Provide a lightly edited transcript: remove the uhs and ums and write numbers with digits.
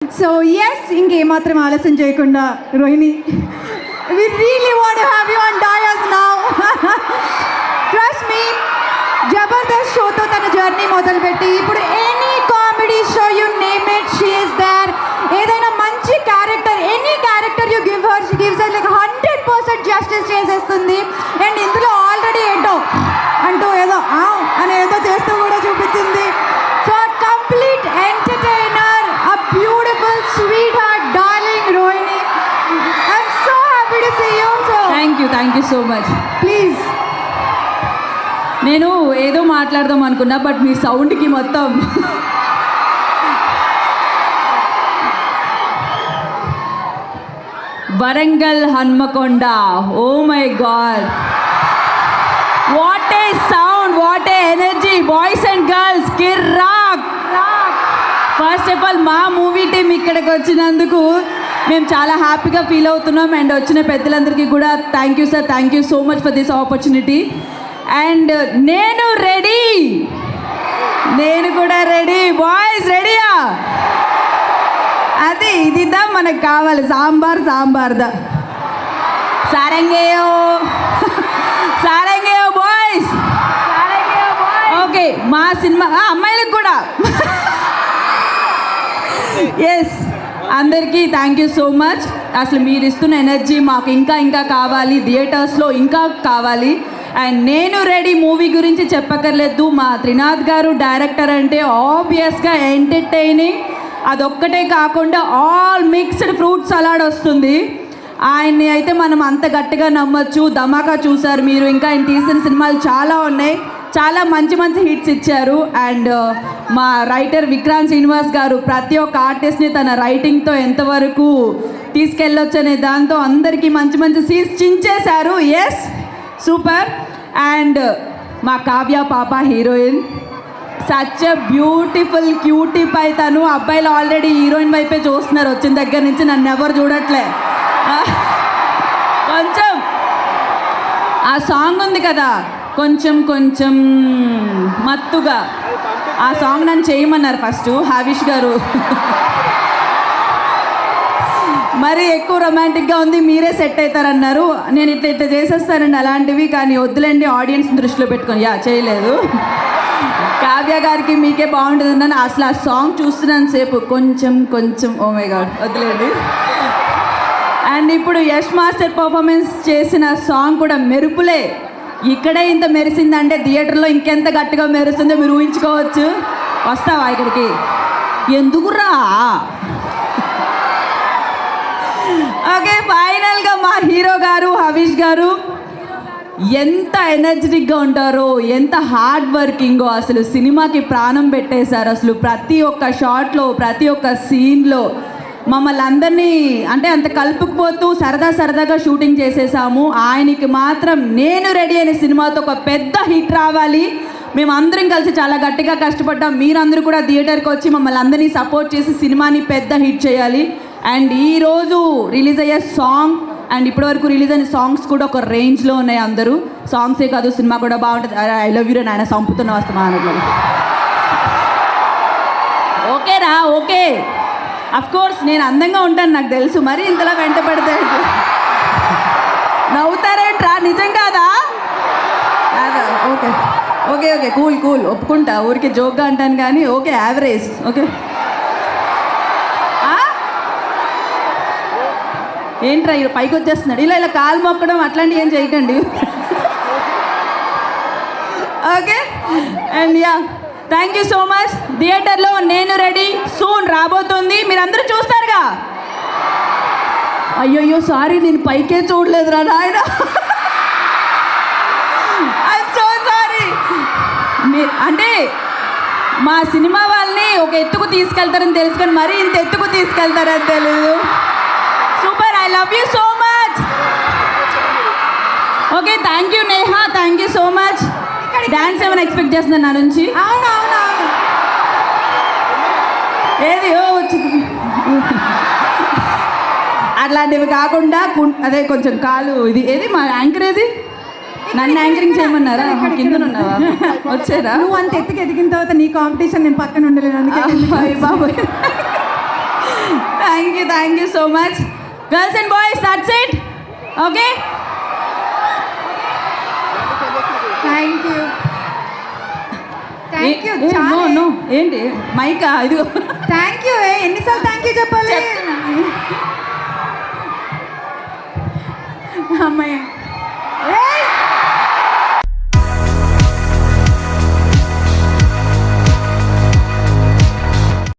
So yes, ఇంకేమాత్రం ఆలస్యం చేయకుండా Rohini, we really want to have you on dais now. Trust me, Jabardasth షోతో తన journey మొదలుపెట్టి ఇప్పుడు any comedy show you name it, she is there. ఏదైనా మంచి character, any character you give her, she gives her like 100% justice చేసేస్తుంది. And ఇందులో already ఏంటో అంటూ ఏదో అని ఏదో చేస్తూ కూడా చూపించింది. So complete entertainer, a beautiful sweetheart darling Rohini. I'm so happy to see you. So thank you so much. Please. నేను ఏదో మాట్లాడదాం అనుకున్నా, బట్ మీ సౌండ్కి మొత్తం Warangal Hanmakonda, oh my God, what a sound, what a energy, boys and girls కిర్రాక్. First of all మా movie team ఇక్కడికి వచ్చినందుకు మేము చాలా హ్యాపీగా ఫీల్ అవుతున్నాం. అండ్ వచ్చిన పెద్దలందరికీ కూడా thank you sir, thank you so much for this opportunity. And నేను రెడీ, నేను కూడా రెడీ. బాయ్స్ రెడీయా? అది ఇదిదా మనకు కావాలి, సాంబార్దా. సారంగేయో సారంగేయో బాయ్స్. ఓకే, మా సినిమా అమ్మాయిలకు కూడా ఎస్, అందరికీ థ్యాంక్ యూ సో మచ్. అసలు మీరు ఇస్తున్న ఎనర్జీ మాకు ఇంకా కావాలి, థియేటర్స్లో ఇంకా కావాలి. అండ్ నేను రెడీ మూవీ గురించి చెప్పక్కర్లేదు. మా త్రినాథ్ గారు డైరెక్టర్ అంటే ఆబ్వియస్గా ఎంటర్టైనింగ్, అదొక్కటే కాకుండా ఆల్ మిక్స్డ్ ఫ్రూట్ సలాడ్ వస్తుంది. ఆయన్ని అయితే మనం అంత గట్టిగా నమ్మొచ్చు. ధమాకా చూసారు మీరు, ఇంకా ఆయన తీసిన సినిమాలు చాలా ఉన్నాయి, చాలా మంచి హిట్స్ ఇచ్చారు. అండ్ మా రైటర్ విక్రాంత్ శ్రీనివాస్ గారు ప్రతి ఒక్క ఆర్టిస్ట్ని తన రైటింగ్తో ఎంతవరకు తీసుకెళ్ళొచ్చు అనే దాంతో అందరికీ మంచి సీన్స్ చించేశారు. Yes, super. అండ్ మా కావ్య పాప heroine, such a beautiful cutie pie. తను అబ్బాయిలు ఆల్రెడీ హీరోయిన్ వైపే చూస్తున్నారు వచ్చిన దగ్గర నుంచి, నన్ను ఎవరు చూడట్లే. కొంచెం ఆ సాంగ్ ఉంది కదా, కొంచెం మత్తుగా, ఆ సాంగ్ నన్ను చేయమన్నారు ఫస్ట్ హావిష్ గారు. మరి ఎక్కువ రొమాంటిక్గా ఉంది, మీరే సెట్ అవుతారన్నారు. నేను ఇట్లా చేసేస్తానండి అలాంటివి, కానీ వద్దులేండి ఆడియన్స్ దృష్టిలో పెట్టుకొని చేయలేదు. కావ్య గారికి మీకే బాగుంటుంది అన్నాను. అసలు ఆ సాంగ్ చూస్తున్నాను సేపు, కొంచెం ఓ మై గాడ్, వద్దులేండి. అండ్ ఇప్పుడు యష్ మాస్టర్ పర్ఫార్మెన్స్ చేసిన సాంగ్ కూడా మెరుపులే. ఇక్కడే ఇంత మెరిసిందంటే థియేటర్లో ఇంకెంత గట్టిగా మెరుస్తుందో మీరు ఊహించుకోవచ్చు. వస్తావా ఇక్కడికి? ఎందుకురా? ఓకే, ఫైనల్గా మా హీరో గారు హవీష్ గారు ఎంత ఎనర్జెటిక్గా ఉంటారో, ఎంత హార్డ్ వర్కింగో, అసలు సినిమాకి ప్రాణం పెట్టేశారు. అసలు ప్రతి ఒక్క షాట్లో, ప్రతి ఒక్క సీన్లో మమ్మల్ని అందరినీ అంటే అంత కలుపుకుపోతూ సరదాగా షూటింగ్ చేసేసాము. ఆయనకి మాత్రం నేను రెడీ అనే సినిమాతో ఒక పెద్ద హిట్ రావాలి. మేమందరం కలిసి చాలా గట్టిగా కష్టపడ్డాం. మీరందరూ కూడా థియేటర్కి వచ్చి మమ్మల్ని అందరినీ సపోర్ట్ చేసి సినిమాని పెద్ద హిట్ చేయాలి. అండ్ ఈరోజు రిలీజ్ అయ్యే సాంగ్ అండ్ ఇప్పటివరకు రిలీజ్ అయిన సాంగ్స్ కూడా ఒక రేంజ్లో ఉన్నాయి. అందరూ సాంగ్సే కాదు, సినిమా కూడా బాగుంటుంది. ఐ లవ్ యూ నాయన, సంపుతున్న వస్తామా అన్నట్లు. ఓకేరా? ఓకే, అఫ్కోర్స్ నేను అందంగా ఉంటాను నాకు తెలుసు, మరి ఇంతలా వెంట పడితే నవ్వుతారేంట్రా? నిజం కాదా? ఓకే కూల్ ఒప్పుకుంటా, ఊరికి జోక్గా అంటాను కానీ ఓకే, యావరేజ్. ఓకే, ఏంట్రా పైకి వచ్చేస్తున్నాడు, ఇలా కాలు మొక్కడం అట్లాంటివి ఏం చేయకండి. Okay, and yeah, thank you so much. థియేటర్లో నేను రెడీ సూన్ రాబోతుంది, మీరందరూ చూస్తారుగా. అయ్యో సారీ, నేను పైకే చూడలేదురా నాయన, ఐఎమ్ సో సారీ. అంటే మా సినిమా వాళ్ళని ఒక ఎత్తుకు తీసుకెళ్తారని తెలుసు, కానీ మరీ ఇంత ఎత్తుకు తీసుకెళ్తారని తెలియదు. Super, I love you so much. Okay, thank you Neha, thank you so much. Dance ఏమైనా ఎక్స్పెక్ట్ చేస్తున్నాను నా నుంచి? ఏది అట్లాంటివి కాకుండా అదే కొంచెం కాలు ఇది ఏది మా యాంకర్ ఏది నన్ను యాంకరింగ్ చేయమన్నారా? కింద ఉన్నావా? వచ్చారా? నువ్వు అంత ఎత్తుకు ఎదిగిన తర్వాత నీ కాంపిటీషన్ నేను పక్కన ఉండలేను, అందుకే బాబు. Thank you so much girls and boys that's it okay thank you thank you no no ఏంటి మైకా ఇదిగో థ్యాంక్ యూ ఎన్నిసార్లు థ్యాంక్ యూ చెప్పాలి అమ్మాయి